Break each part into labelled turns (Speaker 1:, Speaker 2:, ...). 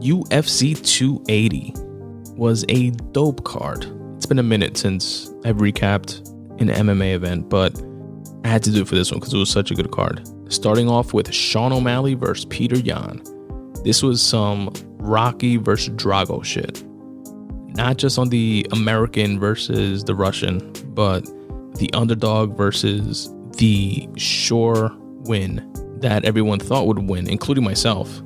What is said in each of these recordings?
Speaker 1: UFC 280 was a dope card. It's been a minute since I've recapped an MMA event, but I had to do it for this one because it was such a good card. Starting off with Sean O'Malley versus Peter Yan. This was some Rocky versus Drago shit. Not just on the American versus the Russian, but the underdog versus the sure win that everyone thought would win, including myself,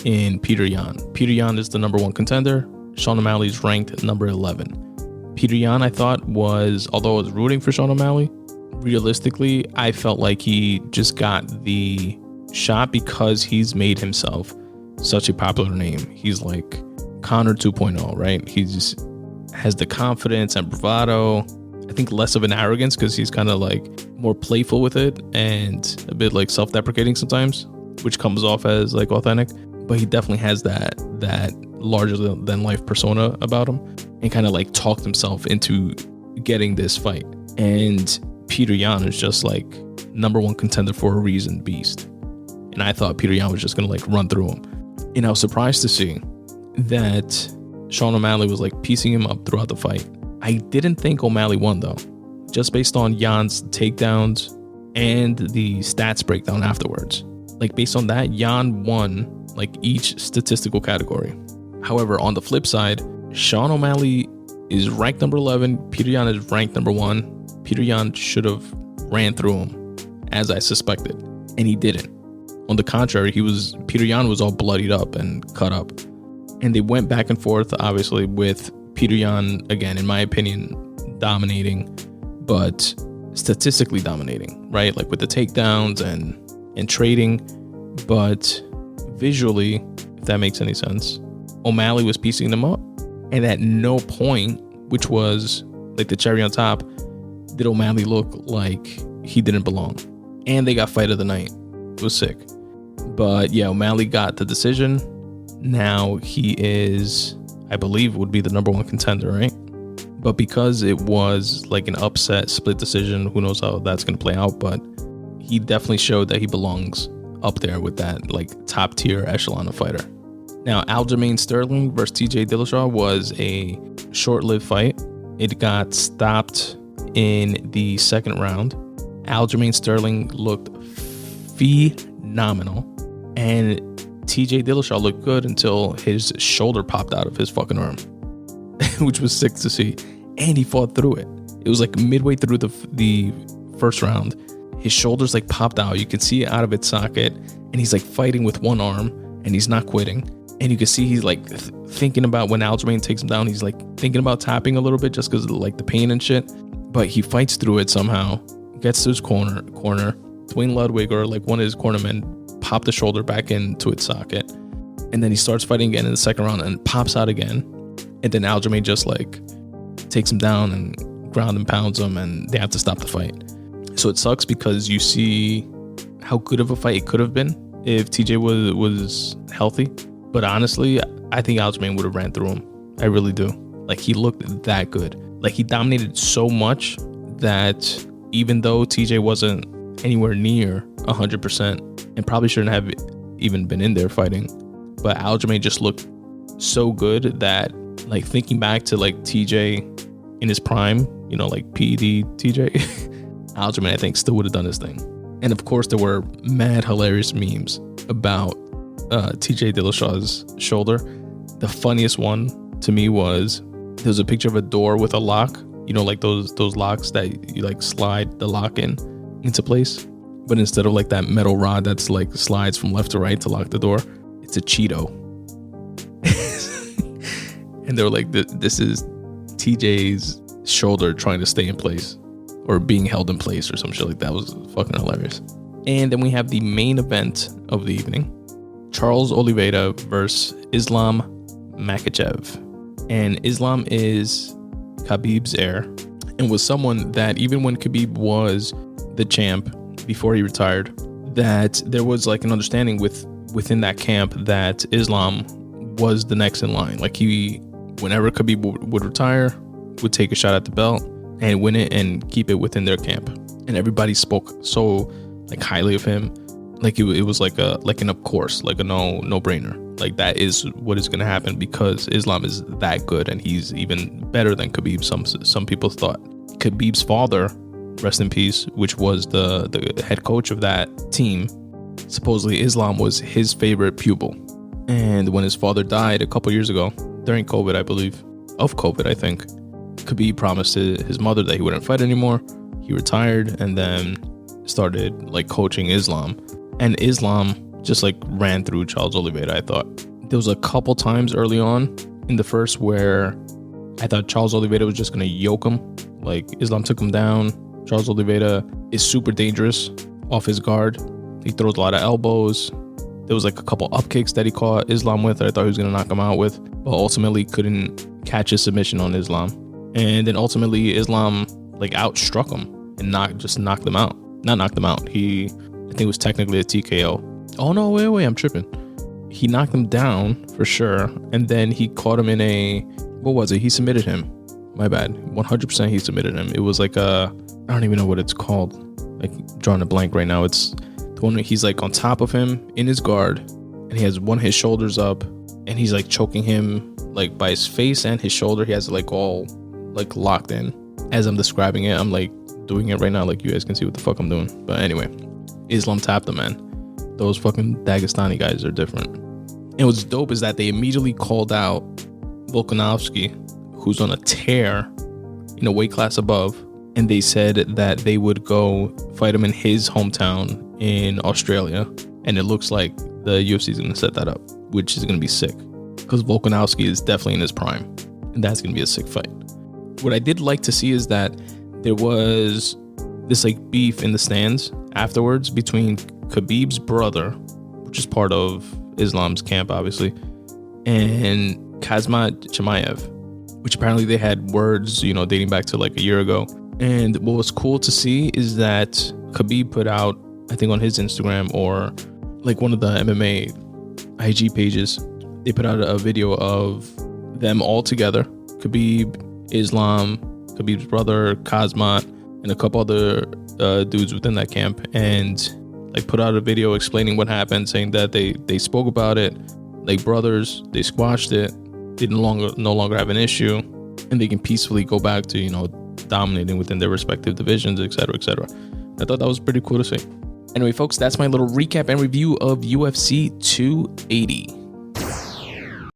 Speaker 1: in Peter Yan. Peter Yan is the number 1 contender. Sean O'Malley is ranked number 11. Peter Yan, I thought, was, although I was rooting for Sean O'Malley, realistically, I felt like he just got the shot because he's made himself such a popular name. He's like Conor 2.0, right? He just has the confidence and bravado. I think less of an arrogance because he's kind of like more playful with it and a bit like self-deprecating sometimes, which comes off as like authentic. But he definitely has that larger than life persona about him and kind of like talked himself into getting this fight. And Peter Yan is just like number 1 contender for a reason beast. And I thought Peter Yan was just going to like run through him. And I was surprised to see that Sean O'Malley was like piecing him up throughout the fight. I didn't think O'Malley won though, just based on Yan's takedowns and the stats breakdown afterwards. Like based on that, Yan won like each statistical category. However, on the flip side, Sean O'Malley is ranked number 11. Peter Yan is ranked number 1. Peter Yan should have ran through him, as I suspected, and he didn't. On the contrary, Peter Yan was all bloodied up and cut up. And they went back and forth, obviously, with Peter Yan, again, in my opinion, dominating, but statistically dominating, right? Like with the takedowns and trading, but visually, if that makes any sense, O'Malley was piecing them up. And at no point, which was like the cherry on top, did O'Malley look like he didn't belong. And they got fight of the night. It was sick. But yeah, O'Malley got the decision. Now he is, I believe, would be the number 1 contender, right? But because it was like an upset split decision, who knows how that's going to play out, but he definitely showed that he belongs up there with that like top tier echelon of fighter. Now, Aljamain Sterling versus TJ Dillashaw was a short-lived fight. It got stopped in the 2nd round. Aljamain Sterling looked phenomenal, and TJ Dillashaw looked good until his shoulder popped out of his fucking arm, which was sick to see. And he fought through it. It was like midway through the 1st round, his shoulders like popped out. You could see it out of its socket, and he's like fighting with one arm, and he's not quitting. And you can see he's like thinking about when Aljamain takes him down, he's like thinking about tapping a little bit just because of like the pain and shit. But he fights through it somehow, gets to his corner. Dwayne Ludwig, or like one of his cornermen, popped the shoulder back into its socket. And then he starts fighting again in the 2nd round and pops out again. And then Aljamain just like takes him down and ground and pounds him, and they have to stop the fight. So it sucks because you see how good of a fight it could have been if TJ was healthy. But honestly, I think Aljamain would have ran through him. I really do. Like, he looked that good. Like, he dominated so much that even though TJ wasn't anywhere near 100% and probably shouldn't have even been in there fighting, but Aljamain just looked so good that, like, thinking back to like TJ in his prime, you know, like PED TJ, Aljamain, I think, still would have done his thing. And of course, there were mad hilarious memes about TJ Dillashaw's shoulder. The funniest one to me was there's a picture of a door with a lock, you know, like those locks that you like slide the lock into place, but instead of like that metal rod that's like slides from left to right to lock the door, it's a Cheeto. And they were like, this is TJ's shoulder trying to stay in place or being held in place or some shit like that. It was fucking hilarious. And then we have the main event of the evening, Charles Oliveira versus Islam Makhachev. And Islam is Khabib's heir and was someone that even when Khabib was the champ before he retired, that there was like an understanding within that camp that Islam was the next in line. Like, he, whenever Khabib would retire, would take a shot at the belt and win it and keep it within their camp. And everybody spoke so like highly of him. Like it was like an of course, like a no brainer. Like that is what is going to happen because Islam is that good, and he's even better than Khabib. Some people thought. Khabib's father, rest in peace, which was the head coach of that team, supposedly Islam was his favorite pupil. And when his father died a couple years ago, during COVID, I believe, I think, Khabib promised his mother that he wouldn't fight anymore. He retired and then started like coaching Islam. And Islam just like ran through Charles Oliveira, I thought. There was a couple times early on in the first where I thought Charles Oliveira was just going to yoke him. Like Islam took him down. Charles Oliveira is super dangerous off his guard. He throws a lot of elbows. There was like a couple up kicks that he caught Islam with that I thought he was going to knock him out with, but ultimately couldn't catch his submission on Islam. And then ultimately Islam like outstruck him and knocked them out. Not knocked them out. I think it was technically a TKO. Oh no, wait, I'm tripping. He knocked him down for sure. And then he caught him in what was it? He submitted him. My bad. 100% he submitted him. It was like I don't even know what it's called. Like drawing a blank right now. It's the one where he's like on top of him in his guard and he has one of his shoulders up and he's like choking him like by his face and his shoulder. He has it like all like locked in. As I'm describing it, I'm like doing it right now. Like you guys can see what the fuck I'm doing. But anyway, Islam tapped him, man. Those fucking Dagestani guys are different. And what's dope is that they immediately called out Volkanovski, who's on a tear in a weight class above, and they said that they would go fight him in his hometown in Australia. And it looks like the UFC is going to set that up, which is going to be sick because Volkanovski is definitely in his prime, and that's going to be a sick fight. What I did like to see is that there was this like beef in the stands afterwards between Khabib's brother, which is part of Islam's camp, obviously, and Khamzat Chimaev, which apparently they had words, dating back to like a year ago. And what was cool to see is that Khabib put out, I think on his Instagram or like one of the MMA IG pages, they put out a video of them all together. Khabib, Islam, Khabib's brother, Khamzat, and a couple other dudes within that camp, and like put out a video explaining what happened, saying that they spoke about it like brothers, they squashed it, they no longer have an issue, and they can peacefully go back to dominating within their respective divisions, etc., etc. I thought that was pretty cool to see. Anyway, folks, that's my little recap and review of UFC 280.